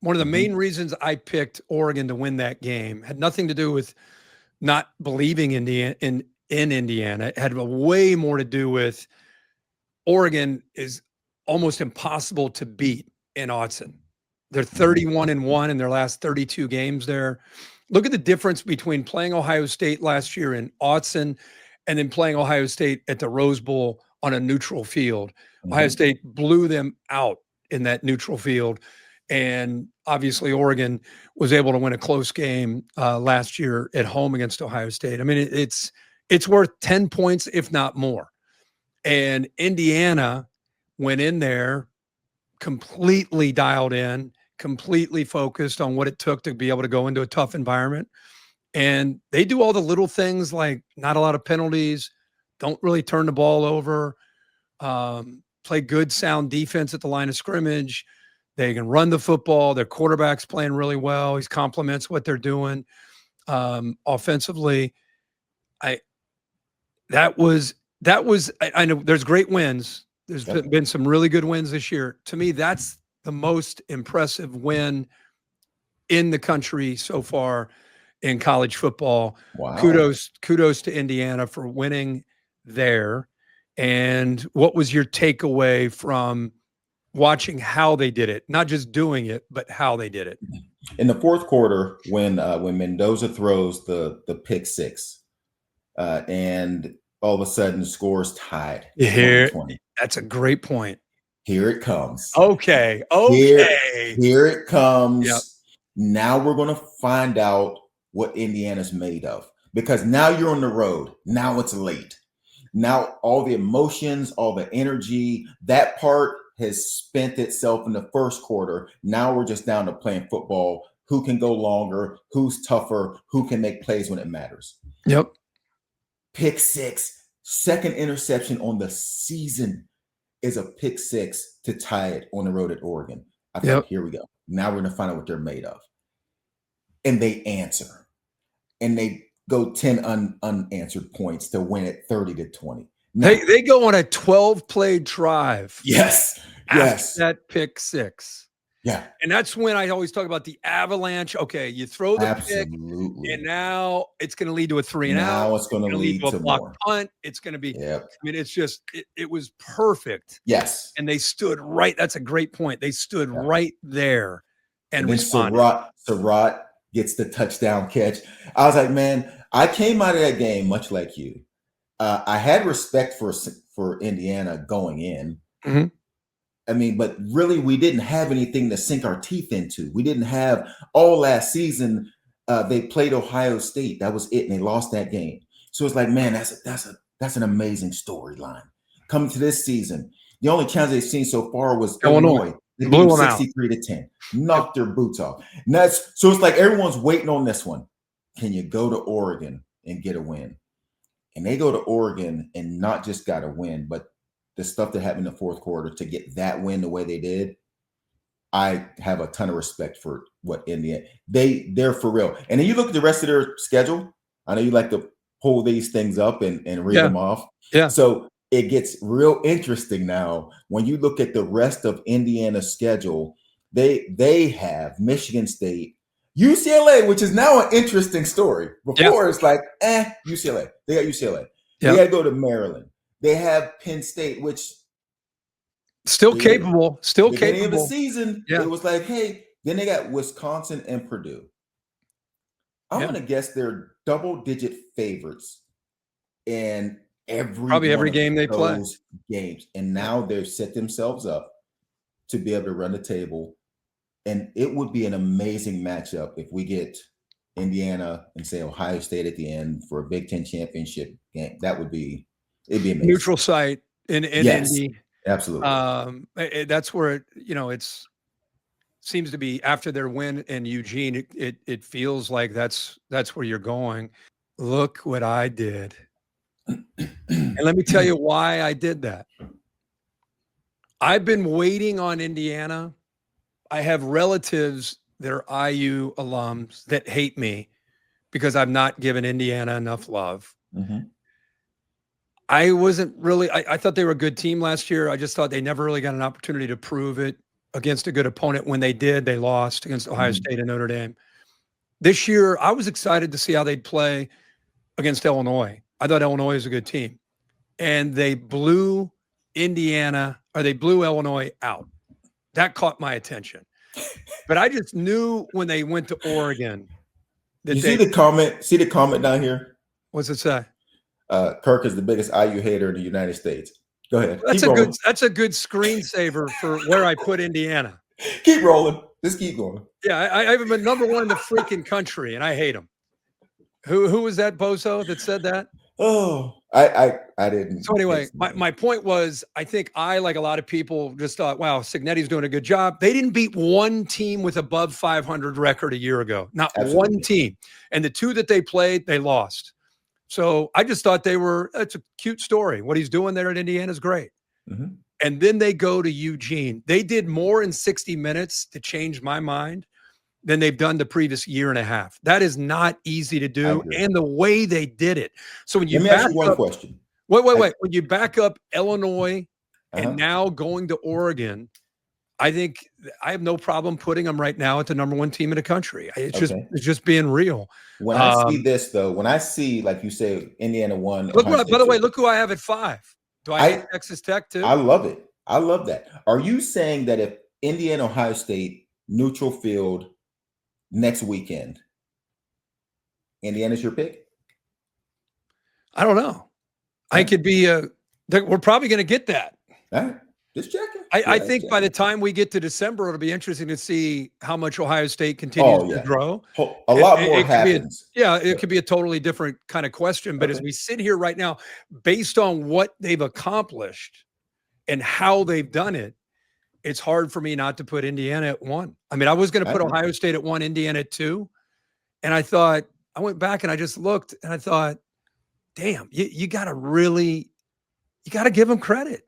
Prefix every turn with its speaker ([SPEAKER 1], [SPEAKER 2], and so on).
[SPEAKER 1] One of the main reasons I picked Oregon to win that game had nothing to do with not believing in Indiana. It had way more to do with Oregon is almost impossible to beat in Autzen. They're 31-1 in their last 32 games there. Look at the difference between playing Ohio State last year in Autzen and then playing Ohio State at the Rose Bowl on a neutral field. Ohio State blew them out in that neutral field. And obviously Oregon was able to win a close game last year at home against Ohio State. I mean, it's worth 10 points, if not more. And Indiana went in there completely dialed in, completely focused on what it took to be able to go into a tough environment. And they do all the little things like not a lot of penalties, don't really turn the ball over, play good, sound defense at the line of scrimmage. They can run the football. Their quarterback's playing really well. He complements what they're doing offensively. I know there's great wins. There's been some really good wins this year. To me, that's the most impressive win in the country so far in college football.
[SPEAKER 2] Wow.
[SPEAKER 1] Kudos to Indiana for winning there. And what was your takeaway from watching how they did it? Not just doing it, but how they did it.
[SPEAKER 2] In the fourth quarter, when Mendoza throws the pick six, and all of a sudden the score is tied.
[SPEAKER 1] Here, that's a great point.
[SPEAKER 2] Here it comes.
[SPEAKER 1] Okay.
[SPEAKER 2] Here it comes.
[SPEAKER 1] Yep.
[SPEAKER 2] Now we're going to find out what Indiana's made of, because now you're on the road. Now it's late. Now all the emotions, all the energy, that part has spent itself in the first quarter. Now we're just down to playing football. Who can go longer? Who's tougher? Who can make plays when it matters?
[SPEAKER 1] Yep.
[SPEAKER 2] Pick six, second interception on the season is a pick six to tie it on the road at Oregon. I thought, Here we go. Now we're going to find out what they're made of. And they answer. And they go 10 unanswered points to win it 30-20. Now,
[SPEAKER 1] they go on a 12-play drive.
[SPEAKER 2] Yes.
[SPEAKER 1] After that pick six.
[SPEAKER 2] Yeah.
[SPEAKER 1] And that's when I always talk about the avalanche. Okay, you throw the pick, and now it's going to lead to a 3-and-out.
[SPEAKER 2] Now it's going to lead to
[SPEAKER 1] a block
[SPEAKER 2] more
[SPEAKER 1] punt. It's going to be.
[SPEAKER 2] Yep.
[SPEAKER 1] I mean, it's just it was perfect.
[SPEAKER 2] Yes.
[SPEAKER 1] And they stood right. That's a great point. They stood right there and responded.
[SPEAKER 2] Surratt gets the touchdown catch. I was like, man, I came out of that game much like you. I had respect for Indiana going in.
[SPEAKER 1] Mm-hmm.
[SPEAKER 2] I mean, but really, we didn't have anything to sink our teeth into. We didn't have all last season. They played Ohio State. That was it, and they lost that game. So it's like, man, that's an amazing storyline. Coming to this season, the only chance they've seen so far was Illinois. They blew them 63-10, knocked their boots off. And so it's like everyone's waiting on this one. Can you go to Oregon and get a win? And they go to Oregon and not just got a win, but the stuff that happened in the fourth quarter to get that win the way they did, I have a ton of respect for what Indiana, they're for real. And then you look at the rest of their schedule. I know you like to pull these things up and read them off.
[SPEAKER 1] Yeah.
[SPEAKER 2] So it gets real interesting now when you look at the rest of Indiana's schedule. They have Michigan State, UCLA, which is now an interesting story. Before it's like, UCLA. They got UCLA. They got to go to Maryland. They have Penn State, which
[SPEAKER 1] still capable.
[SPEAKER 2] Beginning of the season, it was like, hey. Then they got Wisconsin and Purdue. I'm going to guess they're double-digit favorites in every
[SPEAKER 1] game they play.
[SPEAKER 2] Games, and now they've set themselves up to be able to run the table. And it would be an amazing matchup if we get Indiana and say Ohio State at the end for a Big Ten championship game. It'd be amazing.
[SPEAKER 1] Neutral site in Indy.
[SPEAKER 2] Absolutely.
[SPEAKER 1] That's where it seems to be after their win in Eugene. It feels like that's where you're going. Look what I did. And let me tell you why I did that. I've been waiting on Indiana. I have relatives that are IU alums that hate me because I've not given Indiana enough love.
[SPEAKER 2] Mm-hmm.
[SPEAKER 1] I wasn't really, I thought they were a good team last year. I just thought they never really got an opportunity to prove it against a good opponent. When they did, they lost against Ohio
[SPEAKER 2] Mhm.
[SPEAKER 1] State and Notre Dame. This year, I was excited to see how they'd play against Illinois. I thought Illinois was a good team. And they blew they blew Illinois out. That caught my attention. But I just knew when they went to Oregon that
[SPEAKER 2] You see the comment? See the comment down here?
[SPEAKER 1] What's it say?
[SPEAKER 2] Kirk is the biggest IU hater in the United States. Go ahead.
[SPEAKER 1] That's a good screensaver for where I put Indiana.
[SPEAKER 2] Keep rolling. Just keep going.
[SPEAKER 1] Yeah, I have them at number 1 in the freaking country, and I hate them. Who was that bozo that said that?
[SPEAKER 2] Oh, I didn't.
[SPEAKER 1] So anyway, my point was, I think like a lot of people, just thought, wow, Cignetti's doing a good job. They didn't beat one team with above 500 record a year ago. Not one team. And the 2 that they played, they lost. So I just thought it's a cute story. What he's doing there at Indiana is great.
[SPEAKER 2] Mm-hmm.
[SPEAKER 1] And then they go to Eugene. They did more in 60 minutes to change my mind than they've done the previous year and a half. That is not easy to do. And the way they did it. So when you
[SPEAKER 2] Let me ask you one question.
[SPEAKER 1] Wait. When you back up Illinois and now going to Oregon, I think I have no problem putting them right now at the number 1 team in the country. It's just being real.
[SPEAKER 2] When I see this, though, when I see, like you say, Indiana won.
[SPEAKER 1] By the way, look who I have at 5. Do I have Texas Tech too?
[SPEAKER 2] I love it. I love that. Are you saying that if Indiana, Ohio State, neutral field next weekend, Indiana's your pick?
[SPEAKER 1] I don't know. I could be we're probably going to get that.
[SPEAKER 2] All right. Just checking.
[SPEAKER 1] I think by the time we get to December, it'll be interesting to see how much Ohio State continues to grow.
[SPEAKER 2] A lot more happens.
[SPEAKER 1] It could be a totally different kind of question. But as we sit here right now, based on what they've accomplished and how they've done it, it's hard for me not to put Indiana at 1. I mean, I was going to put Ohio State at 1, Indiana at 2. And I went back and I just looked and I thought, damn, you got to give them credit.